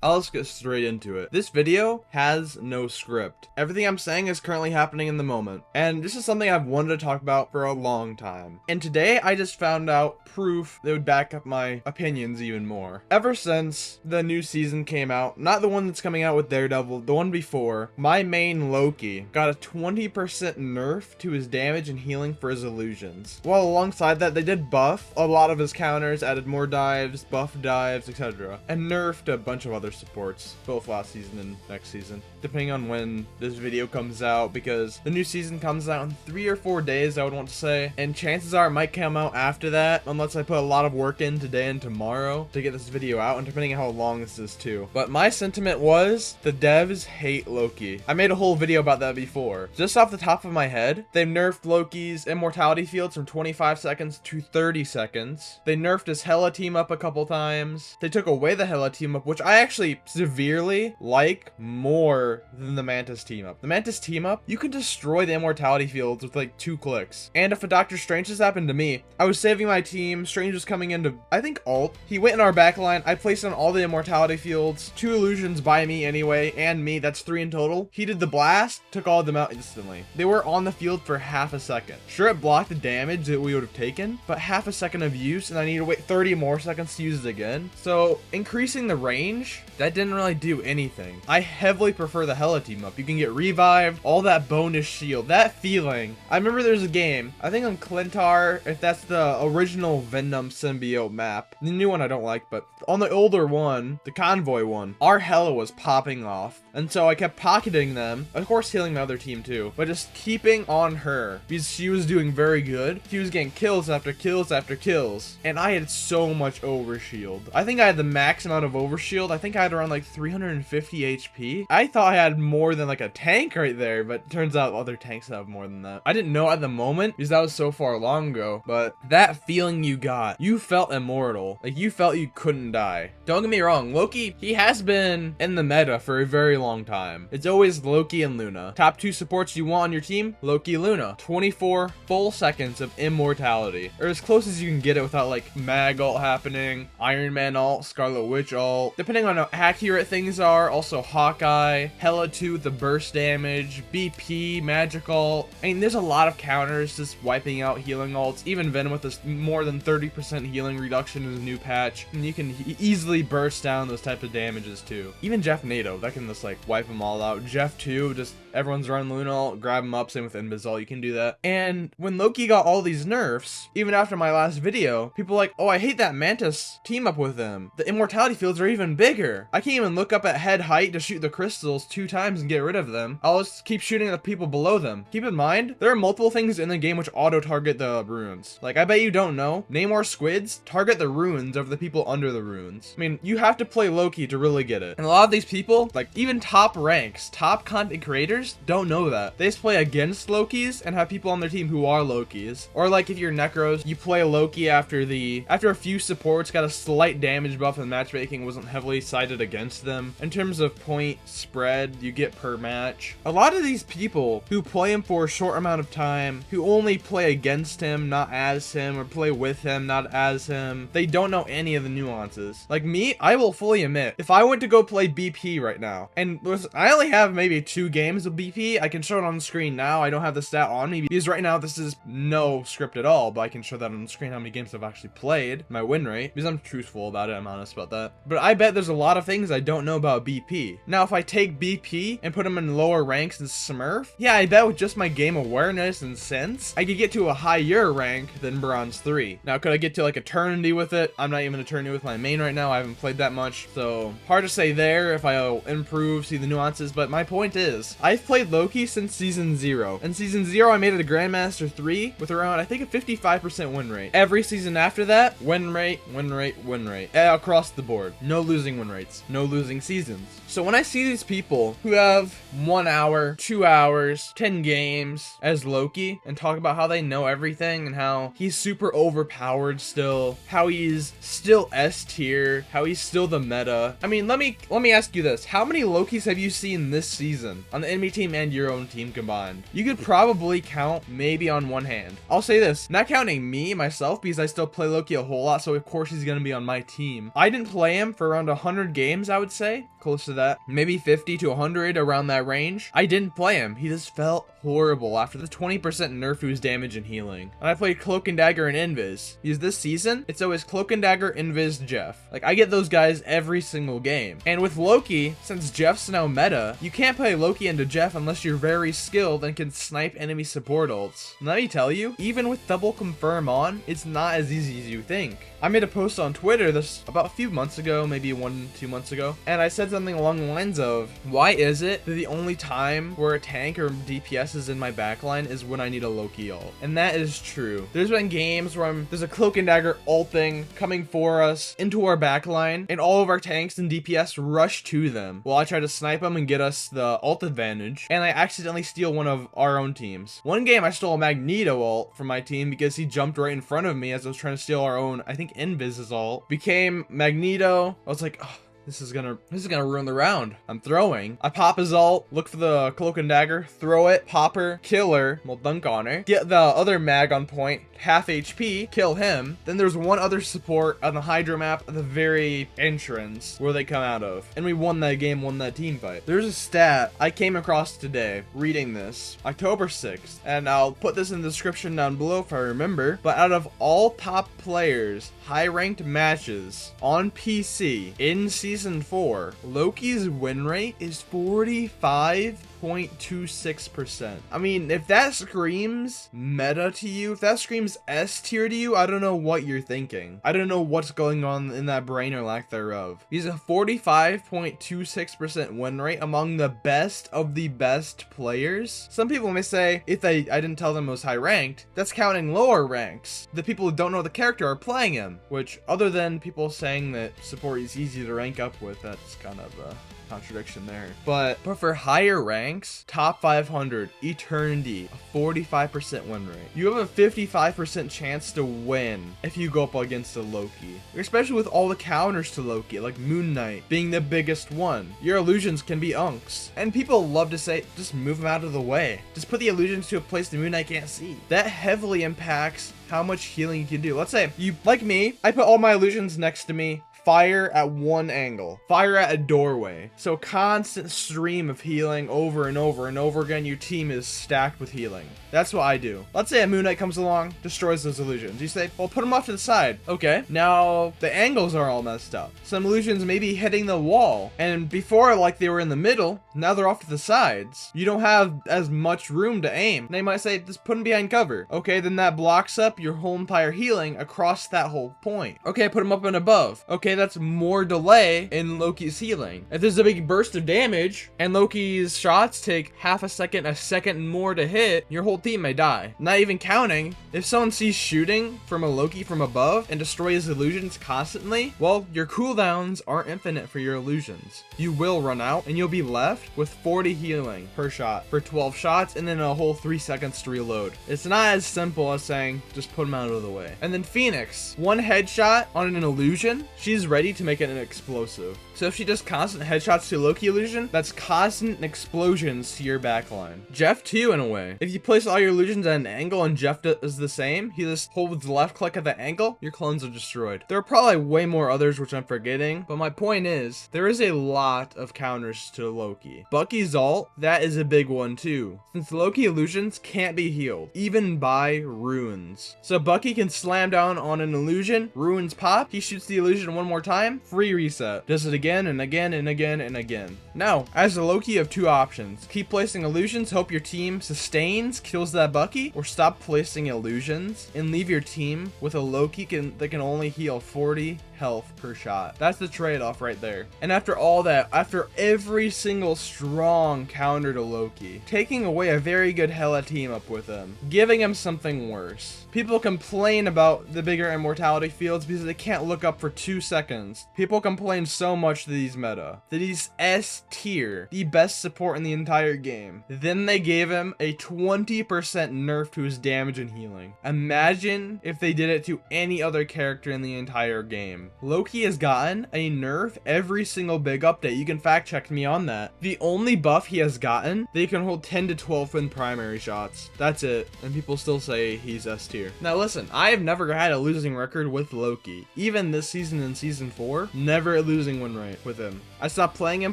I'll just get straight into it. This video has no script. Everything I'm saying is currently happening in the moment, and this is something I've wanted to talk about for a long time. And today I just found out proof that would back up my opinions even more. Ever since the new season came out, not the one that's coming out with Daredevil, the one before, my main Loki got a 20% nerf to his damage and healing for his illusions. While alongside that, they did buff a lot of his counters, added more dives, buff dives, etc. and nerfed a bunch of other supports, both last season and next season, depending on when this video comes out, because the new season comes out in 3 or 4 days, I would want to say, and chances are it might come out after that, unless I put a lot of work in today and tomorrow to get this video out, and depending on how long this is too. But my sentiment was, the devs hate Loki. I made a whole video about that before. Just off the top of my head, they've nerfed Loki's immortality fields from 25 seconds to 30 seconds. They nerfed his Hela team up a couple times. They took away the Hela team up, which I actually severely like more than the Mantis team up. The Mantis team up, you can destroy the immortality fields with like 2 clicks. And if a Doctor Strange, this happened to me, I was saving my team, Strange was coming into, I think, ult. He went in our backline, I placed on all the immortality fields, 2 illusions by me anyway, and me, that's 3 in total. He did the blast, took all of them out instantly. They were on the field for half a second. Sure, it blocked the damage that we would have taken, but half a second of use, and I need to wait 30 more seconds to use it again. So increasing the range, that didn't really do anything. I heavily prefer the Hela team up. You can get revived, all that bonus shield, that feeling. I remember there's a game, I think on Clintar, if that's the original Venom symbiote map. The new one I don't like, but on the older one, the convoy one, our Hela was popping off. And so I kept pocketing them, of course healing my other team too, but just keeping on her because she was doing very good. She was getting kills after kills after kills, and I had so much overshield. I think I had the max amount of overshield. I think I had around like 350 HP. I thought I had more than like a tank right there, but turns out other tanks have more than that. I didn't know at the moment because that was so far long ago, but that feeling you got, you felt immortal. Like you felt you couldn't die. Don't get me wrong, Loki, he has been in the meta for a very long time. It's always Loki and Luna. Top 2 supports you want on your team, Loki, Luna. 24 full seconds of immortality, or as close as you can get it without like mag ult happening, Iron Man ult, Scarlet Witch ult, depending on how accurate things are. Also Hawkeye, Hela 2 with the burst damage, BP, magic ult. I mean, there's a lot of counters just wiping out healing ults. Even Venom with this more than 30% healing reduction in his new patch, and you can easily burst down those type of damages too. Even Jeff NATO, that can just like wipe them all out. Jeff 2, just everyone's running Luna ult, grab him up, same with Invis ult, you can do that. And when Loki got all these nerfs, even after my last video, people were like, oh, I hate that Mantis team up with him. The immortality fields are even bigger. I can't even look up at head height to shoot the crystals 2 times and get rid of them. I'll just keep shooting at the people below them. Keep in mind, there are multiple things in the game which auto-target the runes. Like, I bet you don't know, Namor squids target the runes over the people under the runes. I mean, you have to play Loki to really get it. And a lot of these people, like even top ranks, top content creators, don't know that. They just play against Lokis and have people on their team who are Lokis. Or like if you're Necros, you play Loki after a few supports got a slight damage buff and matchmaking wasn't heavily sided against them. In terms of point spread you get per match, a lot of these people who play him for a short amount of time, who only play against him, not as him, or play with him, not as him, they don't know any of the nuances. Like me, I will fully admit, if I went to go play BP right now, and listen, I only have maybe 2 games of BP, I can show it on the screen now. I don't have the stat on me because right now this is no script at all, but I can show that on the screen how many games I've actually played, my win rate, because I'm truthful about it, I'm honest about that. But I bet there's a lot of things I don't know about BP. Now if I take BP and put them in lower ranks than Smurf, yeah, I bet with just my game awareness and sense, I could get to a higher rank than Bronze 3. Now could I get to like Eternity with it? I'm not even Eternity with my main right now, I haven't played that much, so hard to say there if I'll improve, see the nuances, but my point is, I've played Loki since season 0. In season 0, I made it a Grandmaster 3 with around, I think, a 55% win rate. Every season after that, win rate, win rate, win rate. Across the board. No losing win rates. No losing seasons. So when I see these people who have 1 hour, 2 hours, 10 games as Loki and talk about how they know everything and how he's super overpowered still, how he's still S tier, how he's still the meta. I mean, let me ask you this. How many Lokis have you seen this season on the enemy team and your own team combined? You could probably count maybe on one hand. I'll say this, not counting me, myself, because I still play Loki a whole lot, so of course he's gonna be on my team. I didn't play him for around 100 games, I would say. Close to that. Maybe 50 to 100, around that range. I didn't play him. He just felt horrible after the 20% nerf to his damage and healing. And I played Cloak and Dagger and Invis. Because this season, it's always Cloak and Dagger, Invis, Jeff. Like, I get those guys every single game. And with Loki, since Jeff's now meta, you can't play Loki into Jeff unless you're very skilled and can snipe enemy support ults. And let me tell you, even with double confirm on, it's not as easy as you think. I made a post on Twitter this about a few months ago, maybe 1-2 months ago, and I said something along the lines of, why is it that the only time where a tank or DPS is in my backline is when I need a Loki ult? And that is true. There's been games where there's a Cloak and Dagger ulting coming for us into our backline, and all of our tanks and DPS rush to them while I try to snipe them and get us the ult advantage, and I accidentally steal one of our own teams. One game I stole a Magneto ult from my team because he jumped right in front of me as I was trying to steal our own, I think Invis's ult. Became Magneto. I was like, oh, this is gonna ruin the round. I'm throwing. I pop his ult, look for the Cloak and Dagger, throw it, pop her, kill her, well, dunk on her, get the other mag on point, half HP, kill him. Then there's one other support on the Hydra map at the very entrance where they come out of. And we won that game, won that team fight. There's a stat I came across today reading this, October 6th, and I'll put this in the description down below if I remember, but out of all top players, high ranked matches on PC in Season 4, Loki's win rate is 45.26%. I mean, if that screams meta to you, if that screams S tier to you, I don't know what you're thinking. I don't know what's going on in that brain or lack thereof. He's a 45.26% win rate among the best of the best players. Some people may say, if I didn't tell them it was high ranked, that's counting lower ranks. The people who don't know the character are playing him, which other than people saying that support is easy to rank up with, that's kind of a contradiction there. But for higher ranks, top 500, Eternity, a 45% win rate. You have a 55% chance to win if you go up against a Loki, especially with all the counters to Loki, like Moon Knight being the biggest one. Your illusions can be unks, and people love to say, just move them out of the way. Just put the illusions to a place the Moon Knight can't see. That heavily impacts how much healing you can do. Let's say you, like me, I put all my illusions next to me, fire at one angle, fire at a doorway. So constant stream of healing over and over and over again. Your team is stacked with healing. That's what I do. Let's say a Moon Knight comes along, destroys those illusions. You say, well, put them off to the side. Okay, now the angles are all messed up. Some illusions may be hitting the wall, and before, like, they were in the middle, now they're off to the sides. You don't have as much room to aim. They might say, just put them behind cover. Okay, then that blocks up your whole entire healing across that whole point. Okay, put them up and above. Okay, that's more delay in Loki's healing. If there's a big burst of damage and Loki's shots take half a second more to hit, your whole team may die. Not even counting, if someone sees shooting from a Loki from above and destroys illusions constantly, well, your cooldowns aren't infinite for your illusions. You will run out and you'll be left with 40 healing per shot for 12 shots and then a whole 3 seconds to reload. It's not as simple as saying, just put them out of the way. And then Phoenix, one headshot on an illusion, she's ready to make it an explosive. So if she does constant headshots to Loki illusion, that's constant explosions to your backline. Jeff too, in a way. If you place all your illusions at an angle and Jeff does the same, he just holds left click at the angle, your clones are destroyed. There are probably way more others which I'm forgetting, but my point is, there is a lot of counters to Loki. Bucky's ult, that is a big one too, since Loki illusions can't be healed, even by runes. So Bucky can slam down on an illusion, runes pop, he shoots the illusion one more time, free reset. Does it again and again and again and again. Now, as a Loki, you have two options. Keep placing illusions, hope your team sustains, kills that Bucky, or stop placing illusions and leave your team with a Loki that can only heal 40 health per shot. That's the trade-off right there. And after all that, after every single strong counter to Loki, taking away a very good Hela team up with him, giving him something worse. People complain about the bigger immortality fields because they can't look up for 2 seconds. People complain so much that he's meta, that he's S tier, the best support in the entire game. Then they gave him a 20% nerf to his damage and healing. Imagine if they did it to any other character in the entire game. Loki has gotten a nerf every single big update. You can fact check me on that. The only buff he has gotten, they can hold 10 to 12 win primary shots. That's it. And people still say he's S tier. Now listen, I have never had a losing record with Loki. Even this season in season season 4, never a losing win rate with him. I stopped playing him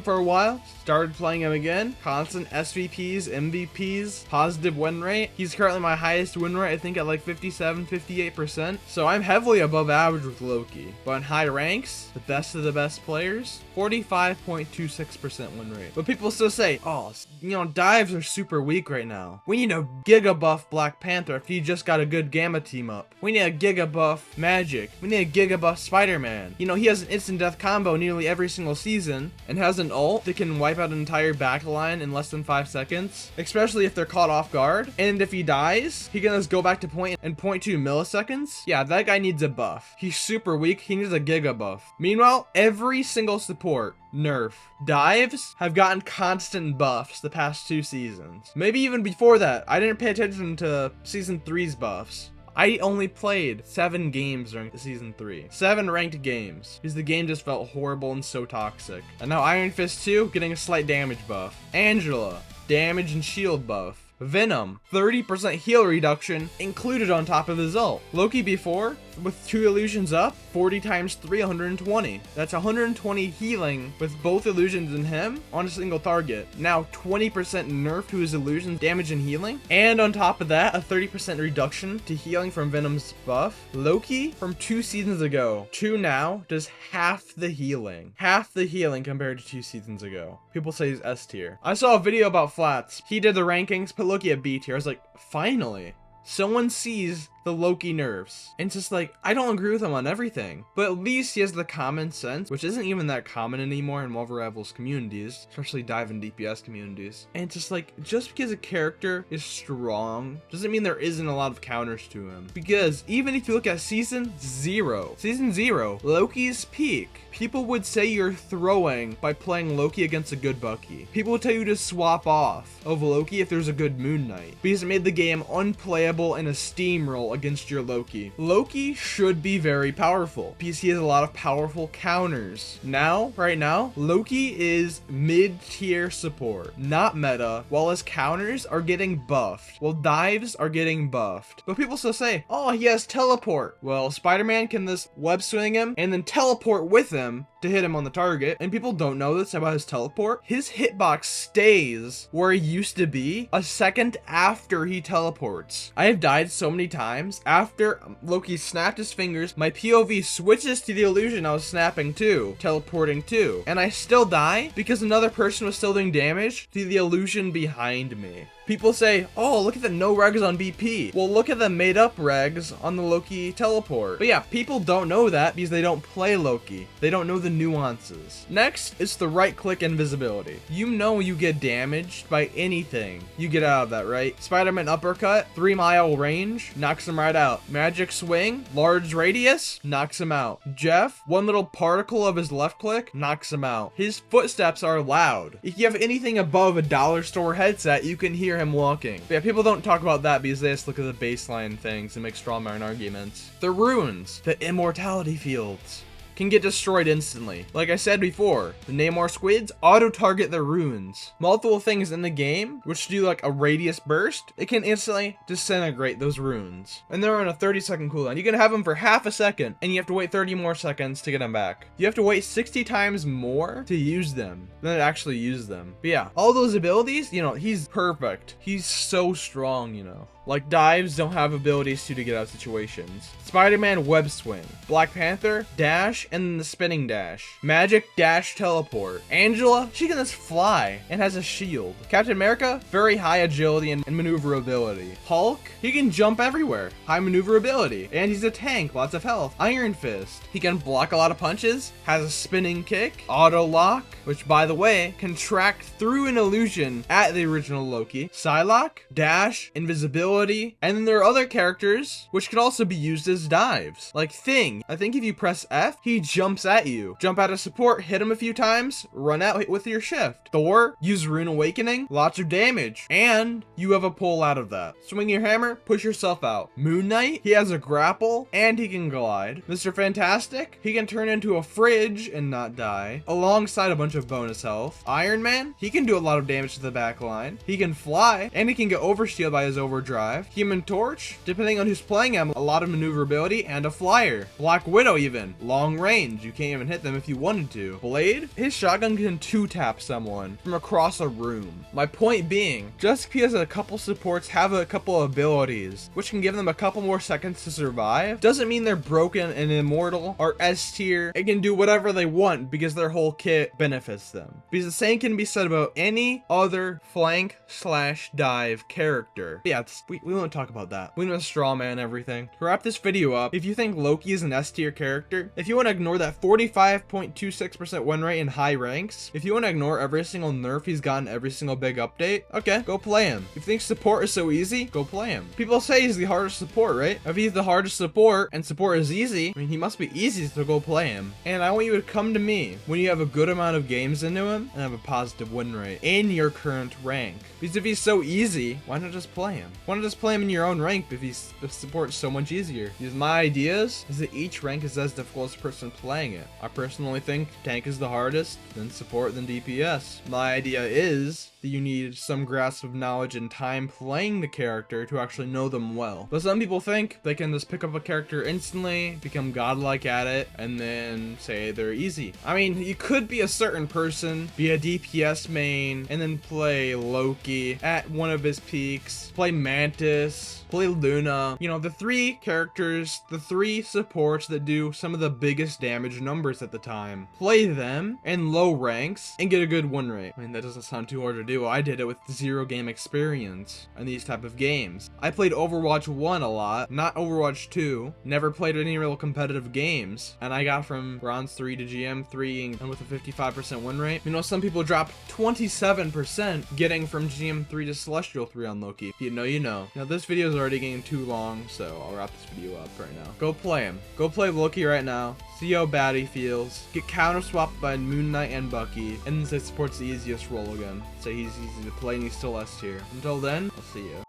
for a while, started playing him again, constant SVPs, MVPs, positive win rate. He's currently my highest win rate, I think at like 57, 58%. So I'm heavily above average with Loki. But in high ranks, the best of the best players, 45.26% win rate. But people still say, oh, you know, dives are super weak right now. We need a Giga buff Black Panther if he just got a good Gamma team up. We need a Giga buff Magic. We need a Giga buff Spider-Man. You know, he has an instant death combo nearly every single season and has an ult that can wipe out an entire backline in less than 5 seconds, especially if they're caught off guard. And if he dies, he can just go back to point in 0.2 milliseconds. Yeah, that guy needs a buff. He's super weak. He needs a Giga buff. Meanwhile, every single support, nerf, dives have gotten constant buffs the past 2 seasons. Maybe even before that. I didn't pay attention to season 3's buffs. I only played 7 games during season 3. 7 ranked games, because the game just felt horrible and so toxic. And now Iron Fist 2 getting a slight damage buff. Angela, damage and shield buff. Venom, 30% heal reduction included on top of his ult. Loki before, with 2 illusions up, 40 times 3, 120. That's 120 healing with both illusions in him on a single target. Now 20% nerf to his illusions, damage and healing. And on top of that, a 30% reduction to healing from Venom's buff. Loki, from 2 seasons ago to now, does half the healing. Half the healing compared to 2 seasons ago. People say he's S tier. I saw a video about Flats. He did the rankings, put Loki at B tier. I was like, finally, someone sees the Loki nerfs. And it's just like, I don't agree with him on everything, but at least he has the common sense, which isn't even that common anymore in Marvel Rivals communities, especially dive and DPS communities. And it's just like, just because a character is strong doesn't mean there isn't a lot of counters to him. Because even if you look at season 0, Loki's peak, people would say you're throwing by playing Loki against a good Bucky. People would tell you to swap off of Loki if there's a good Moon Knight, because it made the game unplayable and a steamroll against your Loki. Loki should be very powerful because he has a lot of powerful counters. Right now, Loki is mid-tier support, not meta, while his counters are getting buffed, while dives are getting buffed. But people still say, oh, he has teleport. Well, Spider-Man can just web swing him and then teleport with him to hit him on the target. And people don't know this about his teleport. His hitbox stays where he used to be a second after he teleports. I have died so many times after Loki snapped his fingers, my POV switches to the illusion I was snapping to, teleporting to, and I still die because another person was still doing damage to the illusion behind me. People say, oh, look at the no regs on BP. Well, look at the made up regs on the Loki teleport. But yeah, people don't know that because they don't play Loki. They don't know the nuances. Next is the right click invisibility. You know you get damaged by anything you get out of that, right? Spider-Man uppercut, 3-mile range, knocks him right out. Magic swing, large radius, knocks him out. Jeff, one little particle of his left click, knocks him out. His footsteps are loud. If you have anything above a dollar store headset, you can hear him walking. But yeah, people don't talk about that because they just look at the baseline things and make strawman arguments. The runes, the immortality fields, can get destroyed instantly. Like I said before, the Namor squids auto-target the runes. Multiple things in the game, which do like a radius burst, it can instantly disintegrate those runes. And they're on a 30-second cooldown. You can have them for half a second, and you have to wait 30 more seconds to get them back. You have to wait 60 times more to use them than to actually use them. But yeah, all those abilities, you know, he's perfect. He's so strong, you know. Like dives don't have abilities to get out of situations. Spider-Man web swing. Black Panther dash and then the spinning dash. Magic dash teleport. Angela, she can just fly and has a shield. Captain America, very high agility and maneuverability. Hulk, he can jump everywhere. High maneuverability. And he's a tank, lots of health. Iron Fist, he can block a lot of punches, has a spinning kick, auto lock, which by the way, can track through an illusion at the original Loki. Psylocke, dash, invisibility, and then there are other characters which can also be used as dives. Like Thing, I think if you press F, he jumps at you. Jump out of support, hit him a few times, run out with your shift. Thor, use Rune Awakening, lots of damage, and you have a pull out of that. Swing your hammer, push yourself out. Moon Knight, he has a grapple, and he can glide. Mr. Fantastic, he can turn into a fridge and not die, alongside a bunch of bonus health. Iron Man, he can do a lot of damage to the back line. He can fly, and he can get overshield by his overdrive. 45. Human Torch, depending on who's playing him, a lot of maneuverability and a flyer. Black Widow even, long range, you can't even hit them if you wanted to. Blade, his shotgun can 2-tap someone from across a room. My point being, just because a couple supports have a couple abilities, which can give them a couple more seconds to survive, doesn't mean they're broken and immortal or S tier. It can do whatever they want because their whole kit benefits them. Because the same can be said about any other flank/dive character. Yeah, we won't talk about that. We know straw man everything. To wrap this video up, if you think Loki is an S tier character, if you want to ignore that 45.26% win rate in high ranks, if you want to ignore every single nerf he's gotten every single big update, okay, go play him. If you think support is so easy, go play him. People say he's the hardest support, right? If he's the hardest support and support is easy, I mean, he must be easy, so go play him. And I want you to come to me when you have a good amount of games into him and have a positive win rate in your current rank. Because if he's so easy, why not just play him? Why not just play him in your own rank if support's so much easier? Because my ideas is that each rank is as difficult as the person playing it. I personally think tank is the hardest, then support, then DPS. My idea is that you need some grasp of knowledge and time playing the character to actually know them well. But some people think they can just pick up a character instantly, become godlike at it, and then say they're easy. I mean, you could be a certain person, be a DPS main, and then play Loki at one of his peaks, play Mantis, play Luna. You know, the 3 characters, the 3 supports that do some of the biggest damage numbers at the time. Play them in low ranks and get a good win rate. I mean, that doesn't sound too hard to do. I did it with 0 game experience in these type of games. I played Overwatch 1 a lot, not Overwatch 2. Never played any real competitive games. And I got from Bronze 3 to GM 3 and with a 55% win rate. You know, some people drop 27% getting from GM 3 to Celestial 3 on Loki. If you know, you know. Now, this video is already getting too long, so I'll wrap this video up right now. Go play him. Go play Loki right now. See how bad he feels. Get counter swapped by Moon Knight and Bucky. And then say support's the easiest role again. Say he's easy to play and he's still S tier. Until then, I'll see you.